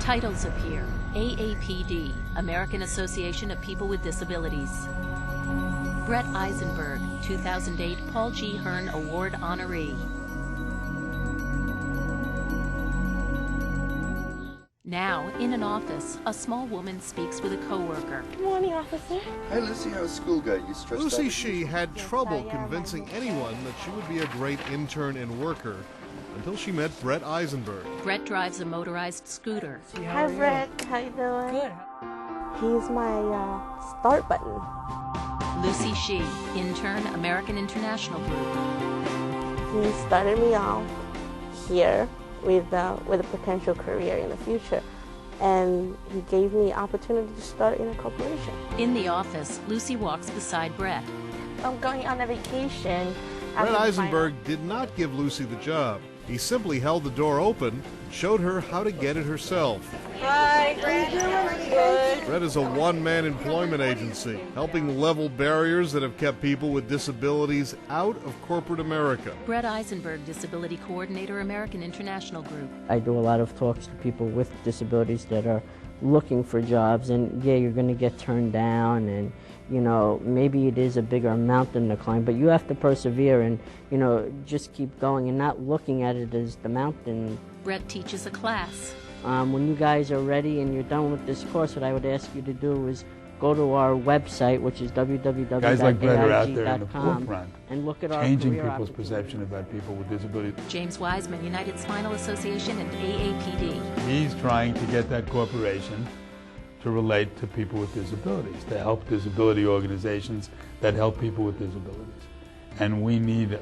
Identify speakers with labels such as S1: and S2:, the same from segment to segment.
S1: Titles appear: AAPD, American Association of People with Disabilities. Brett Eisenberg, 2008 Paul G. Hearne Award honoree. Now, in an office, a small woman speaks with a coworker.
S2: Good morning, officer.
S3: Hi, Lucy. How's school going? You stressed out?
S4: Lucy Shee had trouble convincing anyone that she would be a great intern and worker until she met Brett Eisenberg.
S1: Brett drives a motorized scooter.
S2: Hi, Brett. How you doing?
S5: Good.
S2: He's my start button.
S1: Lucy Shee, intern, American International Group.
S2: He started me off here with a potential career in the future, and he gave me opportunity to start in a corporation.
S1: In the office, Lucy walks beside Brett.
S2: I'm going on a vacation.
S4: Brett Eisenberg did not give Lucy the job. He simply held the door open and showed her how to get it herself.
S5: Hi, Brett. Good.
S4: Brett is a one-man employment agency, helping level barriers that have kept people with disabilities out of corporate America.
S1: Brett Eisenberg, Disability Coordinator, American International Group.
S6: I do a lot of talks to people with disabilities that are looking for jobs, and yeah, you're going to get turned down, and you know, maybe it is a bigger mountain to climb, but you have to persevere and, you know, just keep going and not looking at it as the mountain.
S1: Brett teaches a class.
S6: When you guys are ready and you're done with this course, what I would ask you to do is go to our website, which is www.aig.com,
S7: Guys like Brett are out there in the forefront,
S6: and look at our
S7: changing
S6: career
S7: people's perception about people with disabilities.
S1: James Wiseman, United Spinal Association and AAPD.
S7: He's trying to get that corporation to relate to people with disabilities, to help disability organizations that help people with disabilities. And we need a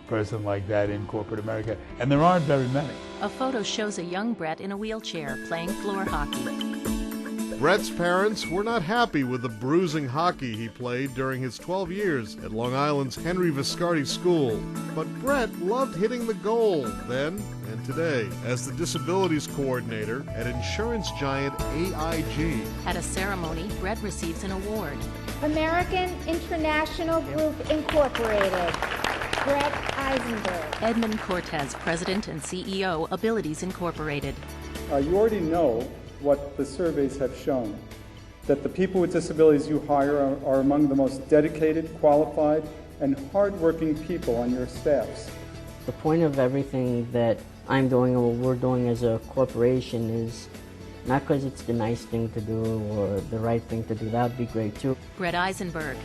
S7: person like that in corporate America, and there aren't very many.
S1: A photo shows a young Brett in a wheelchair playing floor hockey.
S4: Brett's parents were not happy with the bruising hockey he played during his 12 years at Long Island's Henry Viscardi School. But Brett loved hitting the goal then and today as the disabilities coordinator at insurance giant AIG.
S1: At a ceremony, Brett receives an award.
S8: American International Group Incorporated. Brett Eisenberg.
S1: Edmund Cortez, President and CEO, Abilities Incorporated.
S9: You already know what the surveys have shown, that the people with disabilities you hire are among the most dedicated, qualified, and hardworking people on your staffs.
S6: The point of everything that I'm doing and what we're doing as a corporation is not because it's the nice thing to do or the right thing to do. That would be great too.
S1: Brett Eisenberg.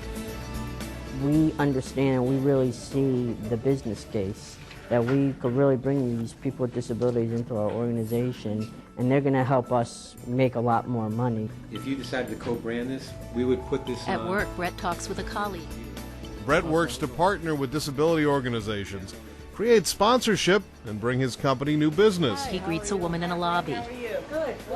S6: We understand and we really see the business case that we could really bring these people with disabilities into our organization, and they're going to help us make a lot more money.
S10: If you decided to co-brand this, we would put this
S1: At work, Brett talks with a colleague.
S4: Brett works to partner with disability organizations, create sponsorship, and bring his company new business.
S1: He greets a woman in a lobby.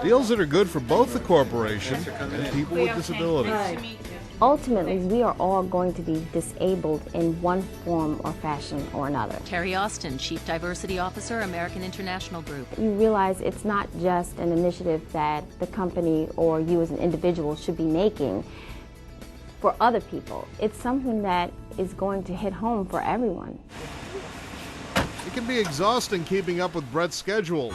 S4: Deals that are good for both the corporation and people with disabilities.
S8: Ultimately, we are all going to be disabled in one form or fashion or another.
S1: Terry Austin, Chief Diversity Officer, American International Group.
S8: You realize it's not just an initiative that the company or you as an individual should be making for other people. It's something that is going to hit home for everyone.
S4: It can be exhausting keeping up with Brett's schedule.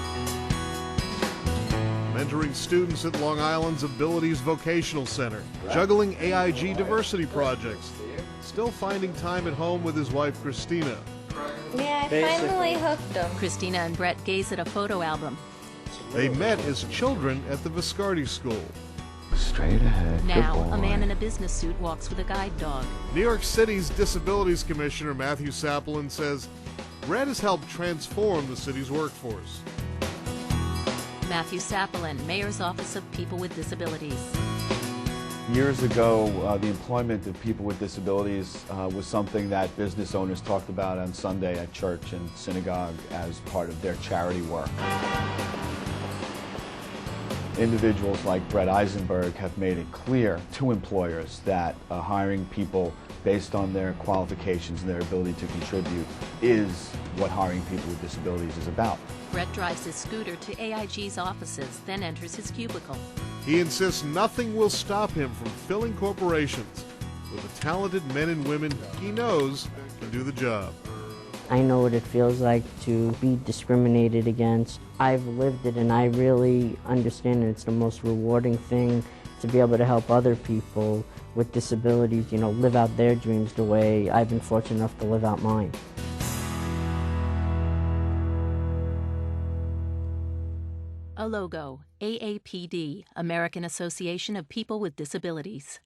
S4: Mentoring students at Long Island's Abilities Vocational Center, juggling AIG diversity projects, still finding time at home with his wife, Christina.
S5: Yeah, I finally hooked him.
S1: Christina and Brett gaze at a photo album.
S4: They met as children at the Viscardi School.
S3: Straight ahead.
S1: Now, a man in a business suit walks with a guide dog.
S4: New York City's Disabilities Commissioner Matthew Sapelin says Brett has helped transform the city's workforce.
S1: Matthew Sapelin, Mayor's Office of People with Disabilities.
S11: Years ago, the employment of people with disabilities was something that business owners talked about on Sunday at church and synagogue as part of their charity work. Individuals like Brett Eisenberg have made it clear to employers that hiring people based on their qualifications and their ability to contribute is what hiring people with disabilities is about.
S1: Brett drives his scooter to AIG's offices, then enters his cubicle.
S4: He insists nothing will stop him from filling corporations with the talented men and women he knows can do the job.
S6: I know what it feels like to be discriminated against. I've lived it, and I really understand it. It's the most rewarding thing to be able to help other people with disabilities, you know, live out their dreams the way I've been fortunate enough to live out mine.
S1: A logo, AAPD, American Association of People with Disabilities.